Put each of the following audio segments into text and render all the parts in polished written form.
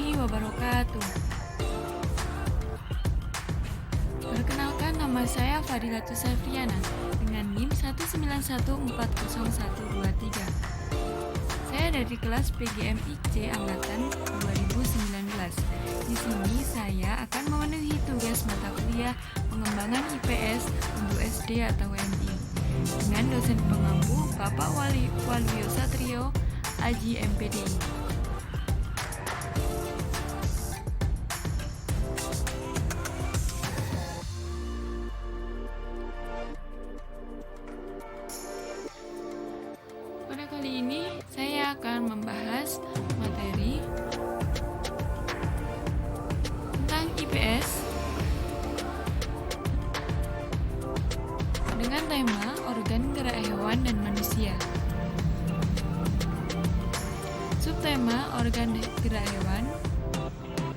warahmatullahi wabarakatuh. Perkenalkan, nama saya Fadilatus Safriana dengan NIM 191400123. Saya dari kelas PGMIC angkatan 2019. Di sini saya akan memenuhi tugas mata kuliah pengembangan IPS untuk SD atau MI dengan dosen pengampu Bapak Waluyo Satrio, Aji MPDI. Pada kali ini saya akan membahas materi tentang IPS dengan tema organ gerak hewan dan manusia. Subtema organ gerak hewan,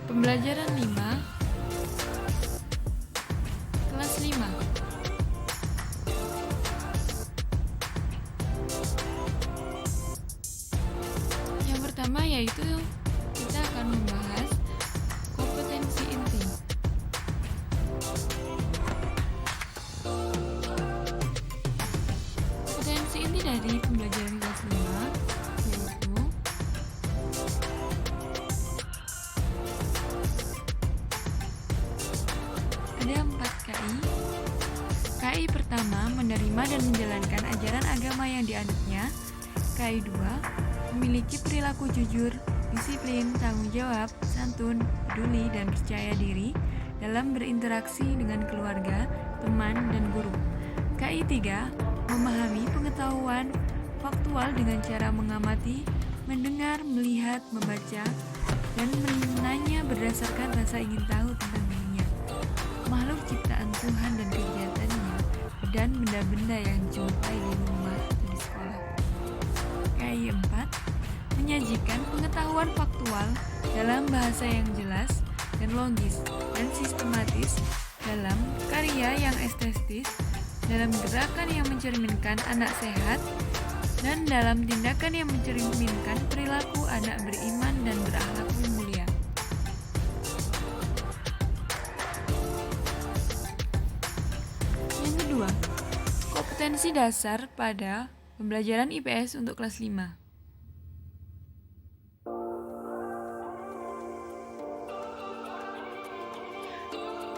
pembelajaran 5, kelas 5. Yang pertama yaitu kita akan membahas kompetensi inti. Kompetensi inti dari pembelajaran kelas 5 yaitu ada 4 KI. KI pertama, menerima dan menjalankan ajaran agama yang dianutnya. KI 2, memiliki perilaku jujur, disiplin, tanggung jawab, santun, peduli, dan percaya diri dalam berinteraksi dengan keluarga, teman, dan guru. KI 3, memahami pengetahuan faktual dengan cara mengamati, mendengar, melihat, membaca, dan menanya berdasarkan rasa ingin tahu tentang dunia, makhluk ciptaan Tuhan dan kegiatannya, dan benda-benda yang dijumpai di rumah atau di sekolah. KI 4, menyajikan pengetahuan faktual dalam bahasa yang jelas dan logis dan sistematis, dalam karya yang estetis, dalam gerakan yang mencerminkan anak sehat, dan dalam tindakan yang mencerminkan perilaku anak beriman dan berakhlak mulia. Yang kedua, kompetensi dasar pada pembelajaran IPS untuk kelas 5.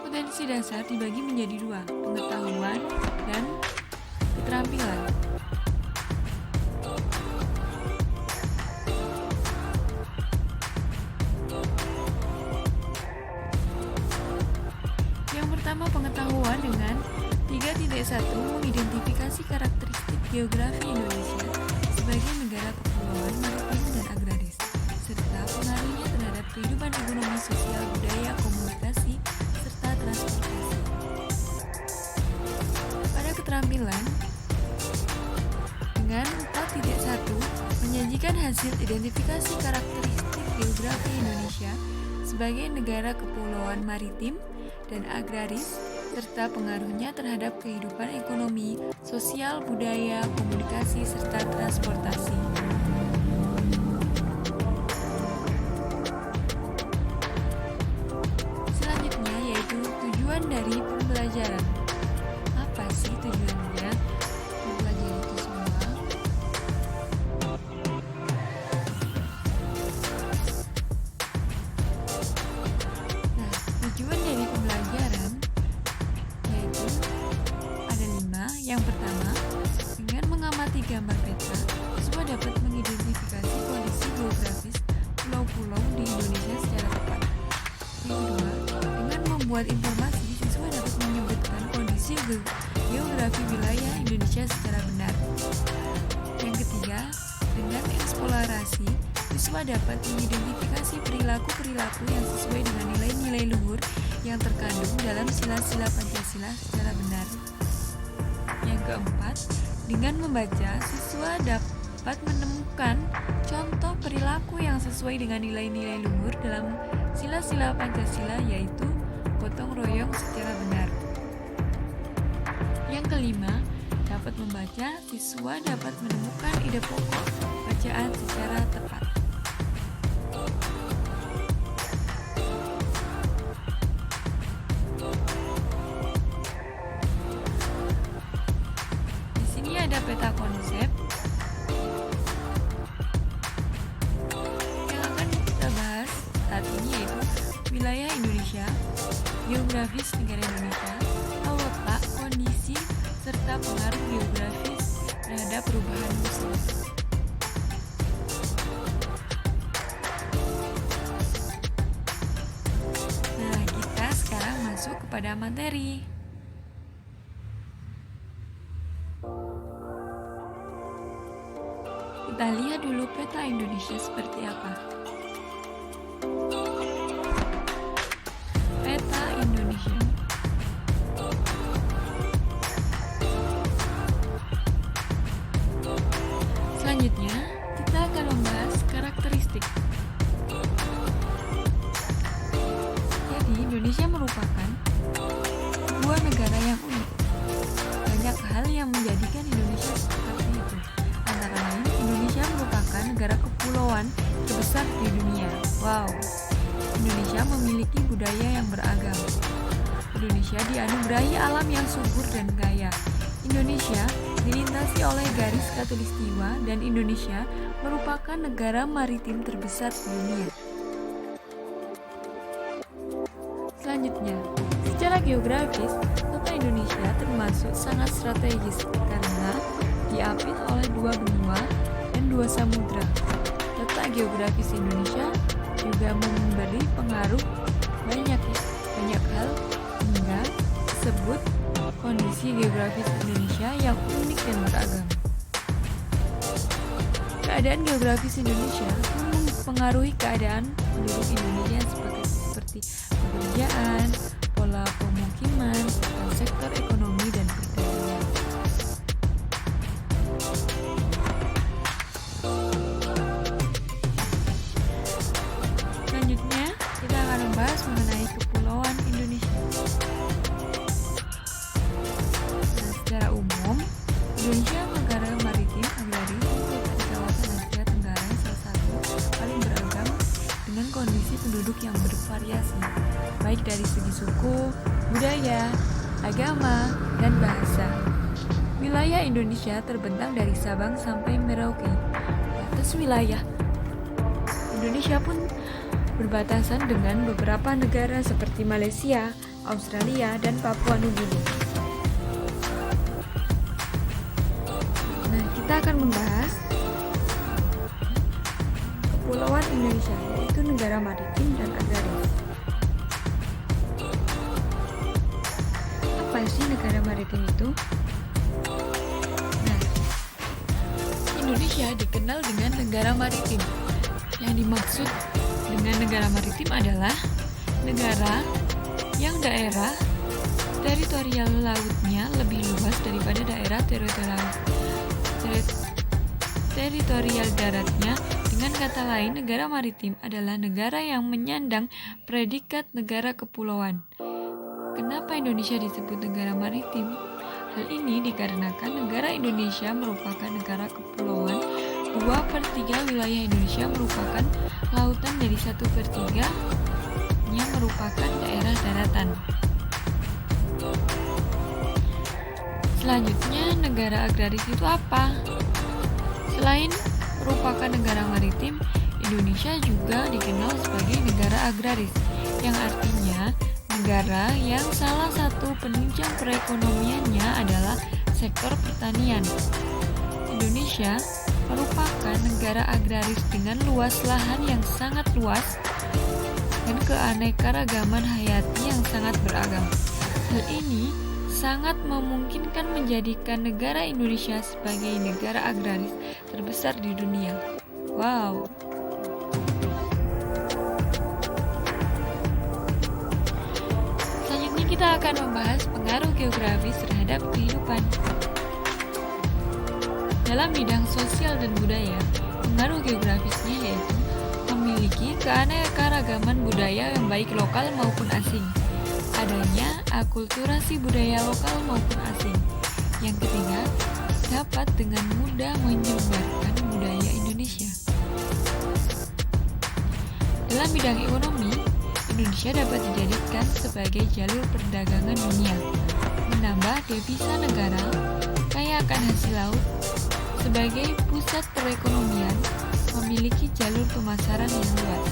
Kompetensi dasar dibagi menjadi 2, pengetahuan dan keterampilan. Yang pertama, pengetahuan dengan 3.1, mengidentifikasi karakteristik geografi Indonesia sebagai negara kepulauan, maritim, dan agraris, serta pengaruhnya terhadap kehidupan ekonomi, sosial, budaya, komunikasi, serta transportasi. Pada keterampilan, dengan 4.1, menyajikan hasil identifikasi karakteristik geografi Indonesia sebagai negara kepulauan, maritim, dan agraris, serta pengaruhnya terhadap kehidupan ekonomi, sosial, budaya, komunikasi, serta transportasi. Selanjutnya yaitu tujuan dari pembelajaran. Apa sih tujuannya mempelajari itu semua? Nah, tujuan dari pembelajaran yaitu ada 5. Yang pertama, dengan mengamati gambar peta, siswa dapat mengidentifikasi kondisi geografis pulau-pulau di Indonesia secara tepat. Yang kedua, dengan membuat informasi, siswa dapat menyebutkan kondisi geografi wilayah Indonesia secara benar. Yang ketiga, dengan eksplorasi, siswa dapat mengidentifikasi perilaku-perilaku yang sesuai dengan nilai-nilai luhur yang terkandung dalam sila-sila Pancasila secara benar. Yang keempat, dengan membaca, siswa dapat menemukan contoh perilaku yang sesuai dengan nilai-nilai luhur dalam sila-sila Pancasila, yaitu gotong royong secara benar. Yang kelima, dapat membaca, siswa dapat menemukan ide pokok bacaan secara tepat. Geografis negara Indonesia, letak, kondisi, serta pengaruh geografis terhadap perubahan musim. Nah, kita sekarang masuk kepada materi. Kita lihat dulu peta Indonesia seperti apa. Peta Indonesia. Selanjutnya, kita akan membahas karakteristik. Jadi, Indonesia merupakan sebuah negara yang unik. Banyak hal yang menjadikan Indonesia seperti itu. Antara lain, Indonesia merupakan negara kepulauan terbesar di dunia. Wow. Indonesia memiliki budaya yang beragam. Indonesia dianugerahi alam yang subur dan kaya. Indonesia dilintasi oleh garis khatulistiwa dan Indonesia merupakan negara maritim terbesar di dunia. Selanjutnya, secara geografis, kota Indonesia termasuk sangat strategis karena diapit oleh 2 benua dan 2 samudra. Letak geografis Indonesia juga memberi pengaruh banyak hal hingga disebut kondisi geografis Indonesia yang unik dan beragam. Keadaan geografis Indonesia mempengaruhi keadaan penduduk Indonesia seperti pekerjaan, pola pemukiman, serta sektor ekonomi dan perdagangan. Selanjutnya, kita akan membahas mengenai kepulauan Indonesia. Nah, secara umum, Indonesia negara maritim agraris terletak di kawasan Asia Tenggara yang salah satu paling beragam dengan kondisi penduduk yang bervariasi, baik dari segi suku, budaya, agama, dan bahasa. Wilayah Indonesia terbentang dari Sabang sampai Merauke. Batas wilayah Indonesia pun berbatasan dengan beberapa negara seperti Malaysia, Australia, dan Papua Nugini. Nah, kita akan membahas kepulauan Indonesia, yaitu negara maritim dan agraris. Apa sih negara maritim itu? Nah, Indonesia dikenal dengan negara maritim. Yang dimaksud dengan negara maritim adalah negara yang daerah teritorial lautnya lebih luas daripada daerah teritorial daratnya. Dengan kata lain, negara maritim adalah negara yang menyandang predikat negara kepulauan. Kenapa Indonesia disebut negara maritim? Hal ini dikarenakan negara Indonesia merupakan negara kepulauan. 2/3 wilayah Indonesia merupakan lautan, dari 1/3 nya merupakan daerah daratan. Selanjutnya, negara agraris itu apa? Selain merupakan negara maritim, Indonesia juga dikenal sebagai negara agraris, yang artinya negara yang salah satu penunjang perekonomiannya adalah sektor pertanian. Indonesia merupakan negara agraris dengan luas lahan yang sangat luas dan keanekaragaman hayati yang sangat beragam. Hal ini sangat memungkinkan menjadikan negara Indonesia sebagai negara agraris terbesar di dunia. Wow. Selanjutnya kita akan membahas pengaruh geografis terhadap kehidupan. Dalam bidang sosial dan budaya, pengaruh geografisnya yaitu memiliki keanekaragaman budaya yang baik lokal maupun asing. Adanya akulturasi budaya lokal maupun asing. Yang ketiga, dapat dengan mudah menyebarkan budaya Indonesia. Dalam bidang ekonomi, Indonesia dapat dijadikan sebagai jalur perdagangan dunia, menambah devisa negara, kaya akan hasil laut, sebagai pusat perekonomian, memiliki jalur pemasaran yang luas.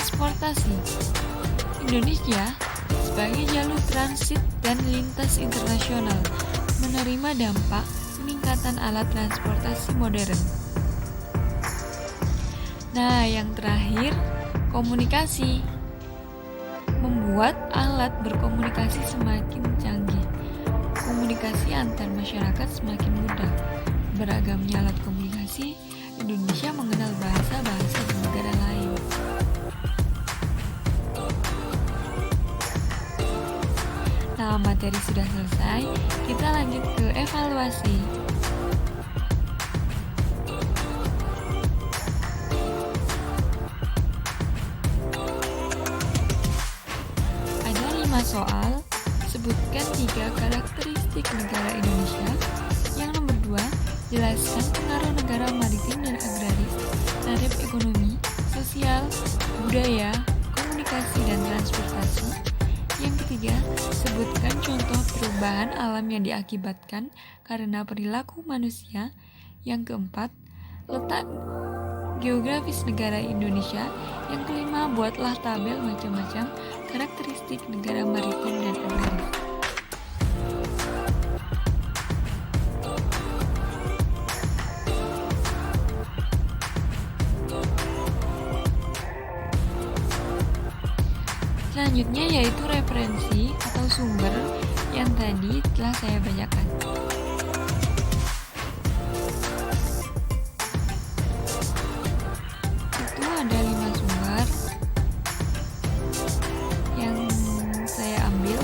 transportasi. Indonesia sebagai jalur transit dan lintas internasional menerima dampak peningkatan alat transportasi modern. Nah, yang terakhir, komunikasi. Membuat alat berkomunikasi semakin canggih. Komunikasi antar masyarakat semakin mudah. Beragamnya alat komunikasi, Indonesia mengenal bahasa-bahasa di negara lain. Nah, materi sudah selesai, kita lanjut ke evaluasi. Ada 5 soal, sebutkan 3 karakteristik negara Indonesia. Yang nomor 2, jelaskan pengaruh negara maritim dan agraris terhadap ekonomi, sosial, budaya, komunikasi, dan transportasi. Yang ketiga, sebutkan contoh perubahan alam yang diakibatkan karena perilaku manusia. Yang keempat, letak geografis negara Indonesia. Yang kelima, buatlah tabel macam-macam karakteristik negara maritim dan agraris. Selanjutnya yaitu referensi atau sumber yang tadi telah saya bacakan. Itu ada 5 sumber yang saya ambil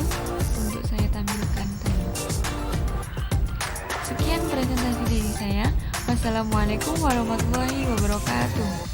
untuk saya tampilkan tadi. Sekian presentasi dari saya. Wassalamualaikum warahmatullahi wabarakatuh.